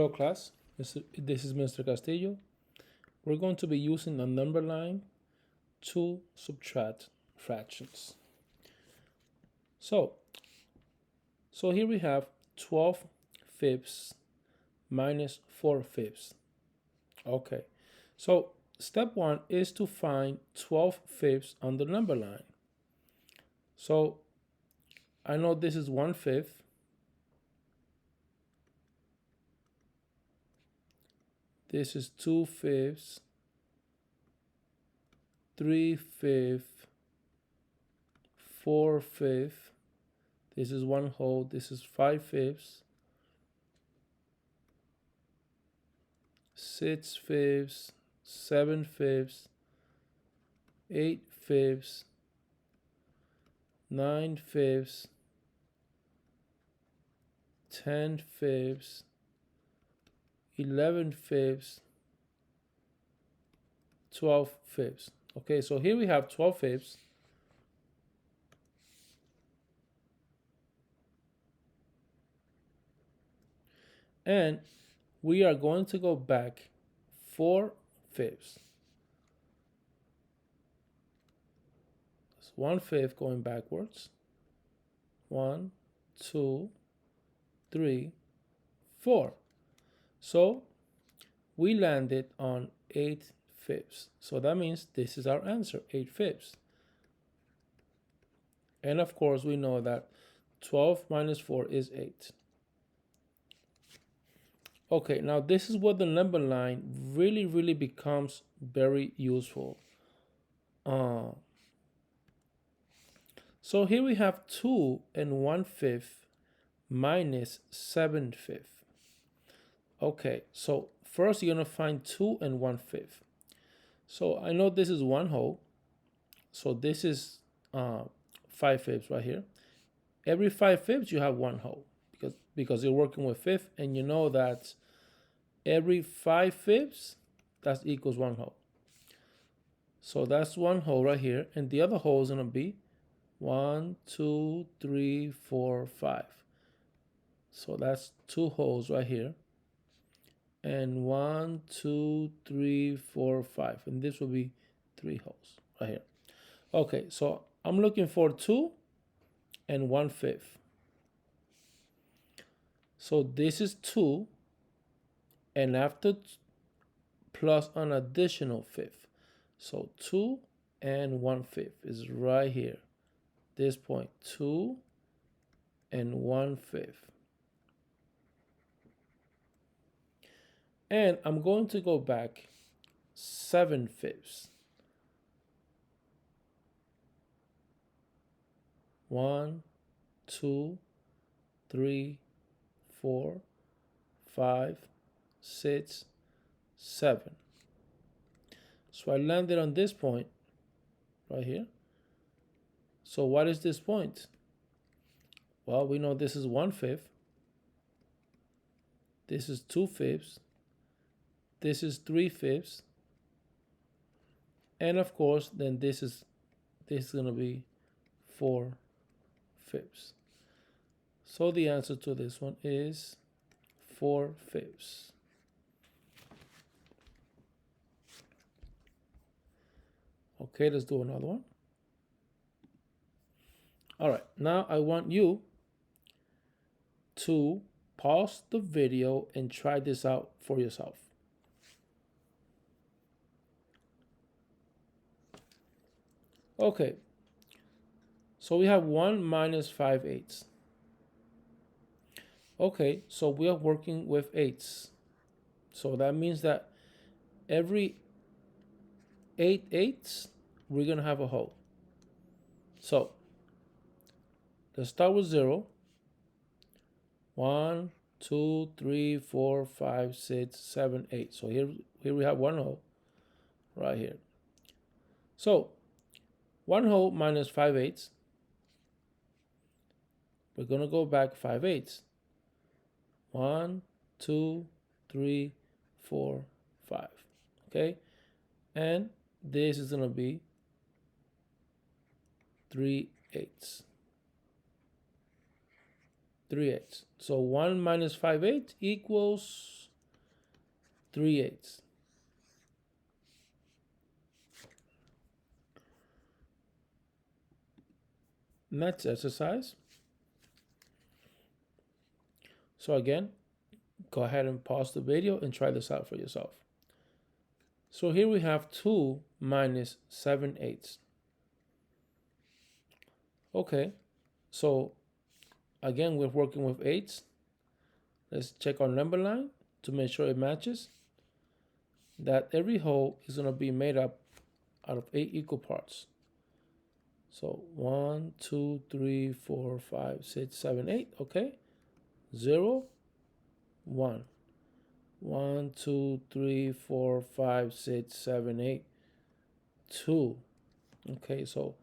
Hello class, this is Mr. Castillo. We're going to be using the number line to subtract fractions. So here we have 12 fifths minus 4 fifths. Okay, so step one is to find 12 fifths on the number line. So I know this is 1/5. This is 2/5, 3/5, 4/5. This is 1/2. This is 5/5, 6/5, 7/5, 8/5, 9/5, 10/5, 11/5, 12/5. Okay, so here we have 12/5. And we are going to go back 4/5. That's 1/5 going backwards. 1, 2, 3, 4. So we landed on 8/5. So that means this is our answer, 8/5. And of course, we know that 12 minus 4 is 8. Okay, now this is where the number line really becomes very useful. So here we have 2 and 1/5 minus 7/5. Okay, so first you're going to find 2 and 1/5. So I know this is 1/2. So this is 5/5 right here. Every 5/5 you have 1/2 because you're working with fifth, and you know that every 5/5 that equals 1/2. So that's 1/2 right here, and the other whole is going to be 1, 2, 3, 4, 5. So that's 2 wholes right here, and 1, 2, 3, 4, 5, and this will be 3 wholes right here. Okay, so I'm looking for 2 and 1/5. So this is 2, and after plus an additional fifth. So 2 and 1/5 is right here. This point, 2 and 1/5. And I'm going to go back 7/5. 1, 2, 3, 4, 5, 6, 7. So I landed on this point right here. So what is this point? Well, we know this is 1/5. This is 2/5. This is 3/5. And of course, then this is going to be 4/5. So the answer to this one is 4/5. Okay, let's do another one. All right, now I want you to pause the video and try this out for yourself. Okay, so we have 1 minus 5/8. Okay, so we are working with eighths. So that means that every 8/8 we're going to have a whole. So let's start with 0. 1, 2, 3, 4, 5, 6, 7, 8. So here we have 1 whole right here. So 1 whole minus 5/8. We're going to go back 5/8. 1, 2, 3, 4, 5. Okay, and this is going to be 3/8. 3/8. So 1 minus 5/8 equals 3/8. Next exercise. So again, go ahead and pause the video and try this out for yourself. So here we have 2 minus 7/8. Okay, so again, we're working with 8s. Let's check our number line to make sure it matches. That every whole is going to be made up out of 8 equal parts. So 1, 2, 3, 4, 5, 6, 7, 8. Okay, 0, 1. 1, 2, 3, 4, 5, 6, 7, 8, 2. Okay, so,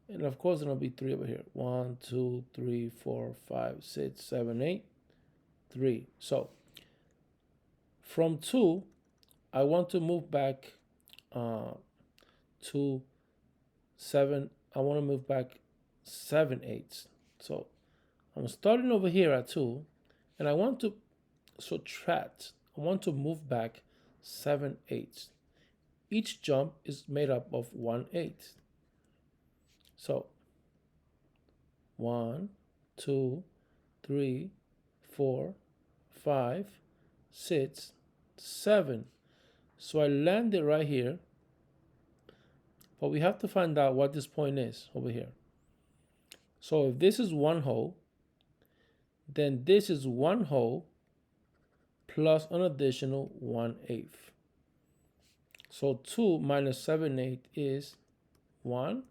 and of course, there'll be 3 over here. 1, 2, 3, 4, 5, 6, 7, 8, 3. So, from 2, I want to move back to 7. I want to move back 7/8. So, I'm starting over here at 2, and I want to subtract. I want to move back 7/8. Each jump is made up of 1/8. So 1, 2, 3, 4, 5, 6, 7. So I landed right here. But we have to find out what this point is over here. So if this is 1 whole, then this is 1 whole plus an additional 1/8. So 2 minus 7/8 is 1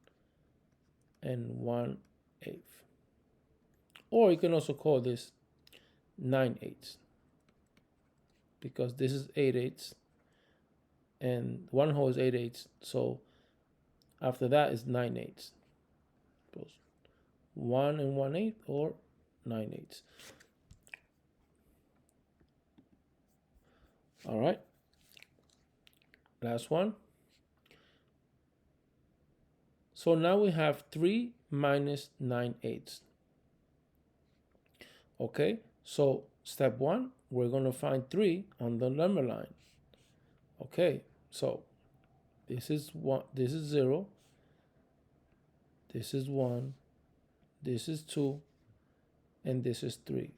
and 1/8. Or you can also call this 9/8, because this is 8/8 and 1 whole is 8/8. So after that is 9/8. 1 and 1/8 or 9/8. All right. Last one. So now we have 3 minus 9/8. Okay, so step 1, we're going to find 3 on the number line. Okay, so this is 1, this is 0, this is 1, this is 2, and this is 3.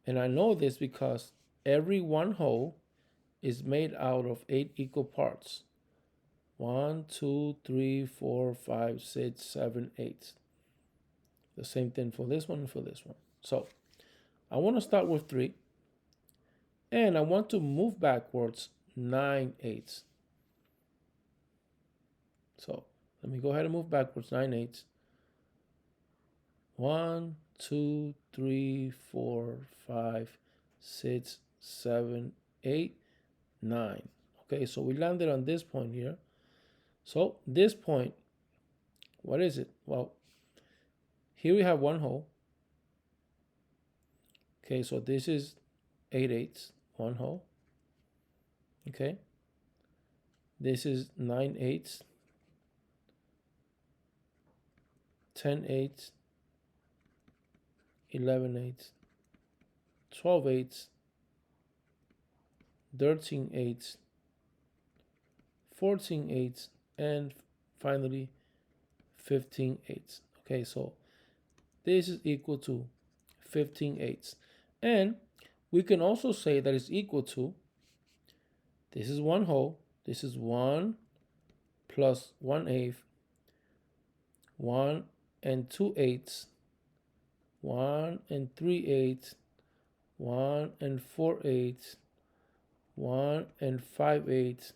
And I know this because every 1 whole is made out of 8 equal parts. 1, 2, 3, 4, 5, 6, 7, 8. The same thing for this one and for this one. So I want to start with 3. And I want to move backwards 9/8. So let me go ahead and move backwards 9/8. 1, 2, 3, 4, 5, 6, 7, 8, 9. Okay, so we landed on this point here. So this point, what is it? Well, here we have 1 whole. Okay, so this is 8/8, 1 whole. Okay, this is 9/8, 10/8, 11/8, 12/8, 13/8, 14/8, and finally 15/8. Okay, so this is equal to 15/8. And we can also say that it's equal to, this is 1 whole, this is 1 plus 1/8, 1 and 2/8, 1 and 3/8, 1 and 4/8, 1 and 5/8,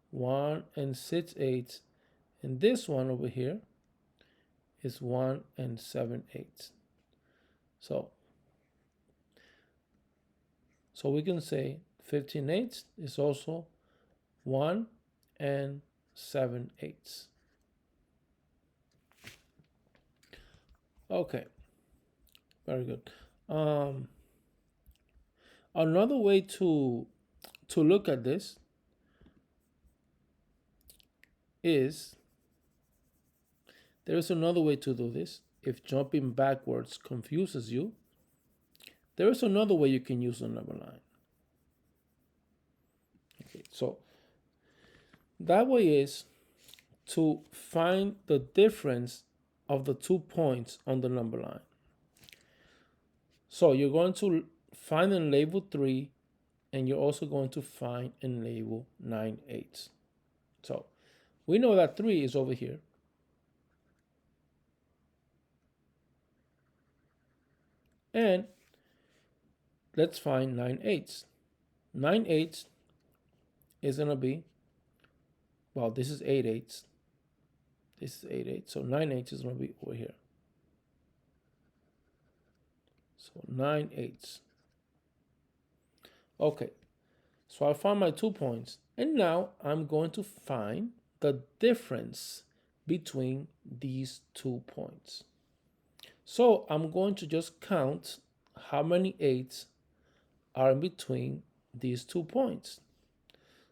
1 and 6/8, and this one over here is 1 and 7/8. So we can say 15/8 is also 1 and 7/8. Okay, very good. Another way to look at this is, there is another way to do this. If jumping backwards confuses you, there is another way you can use the number line. So that way is to find the difference of the 2 points on the number line. So you're going to find and label 3, and you're also going to find and label 9/8. So we know that 3 is over here. And let's find 9/8. 9/8 is going to be, well, this is 8/8. This is 8/8. So 9/8 is going to be over here. So 9/8. Okay, so I found my 2 points. And now I'm going to find the difference between these 2 points. So I'm going to just count how many 8s are in between these 2 points.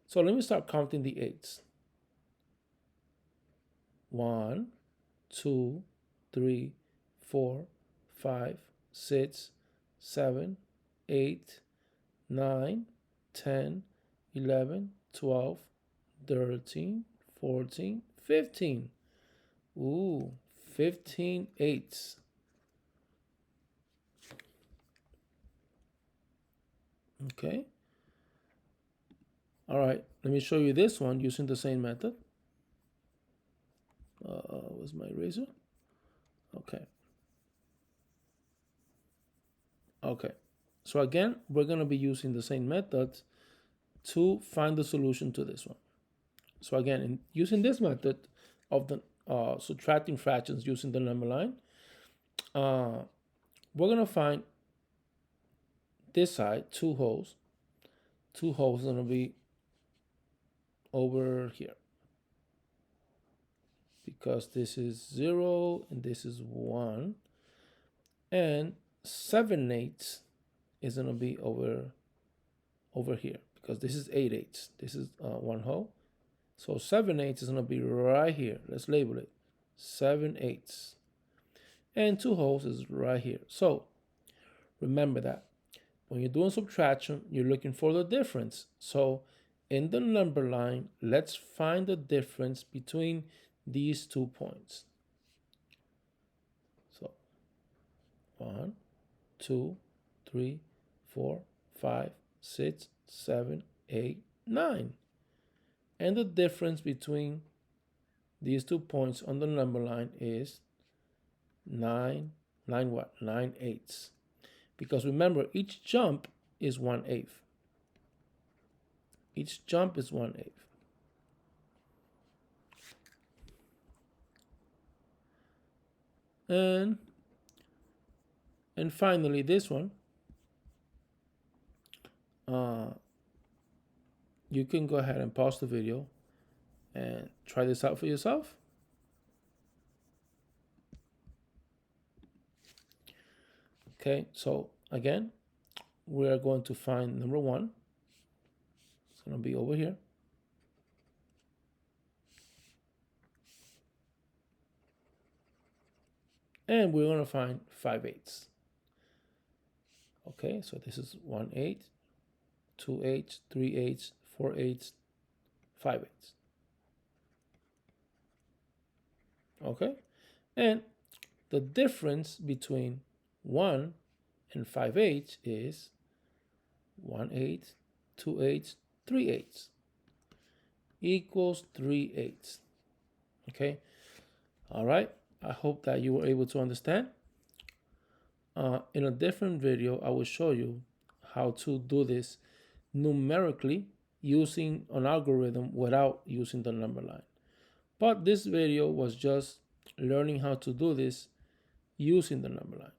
So let me start counting the 8s. 1, 2, 3, 4, 5, 6, 7, 8, 9, 10, 11, 12, 13, 14, 15. Ooh, 15 8s. Okay. All right, let me show you this one using the same method. Where's my eraser? Okay. Okay. So again, we're going to be using the same method to find the solution to this one. So again, using this method of the subtracting fractions using the number line, we're going to find this side, 2 wholes. 2 wholes are going to be over here, because this is 0 and this is 1. And 7/8 is going to be over here, because this is 8/8. This is 1 whole. So 7/8 is going to be right here. Let's label it 7/8. And 2 wholes is right here. So remember that when you're doing subtraction, you're looking for the difference. So in the number line, let's find the difference between these 2 points. So 1, 2, 3, 4, 5, 6, 7, 8, 9. And the difference between these 2 points on the number line is 9 what? 9/8. Because remember, each jump is 1/8. Each jump is 1/8. And finally, this one, you can go ahead and pause the video and try this out for yourself. Okay, so again, we are going to find number 1. It's going to be over here. And we're going to find 5/8. Okay, so this is 1/8, 2/8, 3/8, 4/8, 5/8. Okay, and the difference between 1 and 5/8 is 1/8, 2/8, 3/8 equals 3/8. Okay, all right. I hope that you were able to understand. In a different video, I will show you how to do this numerically using an algorithm without using the number line. But this video was just learning how to do this using the number line.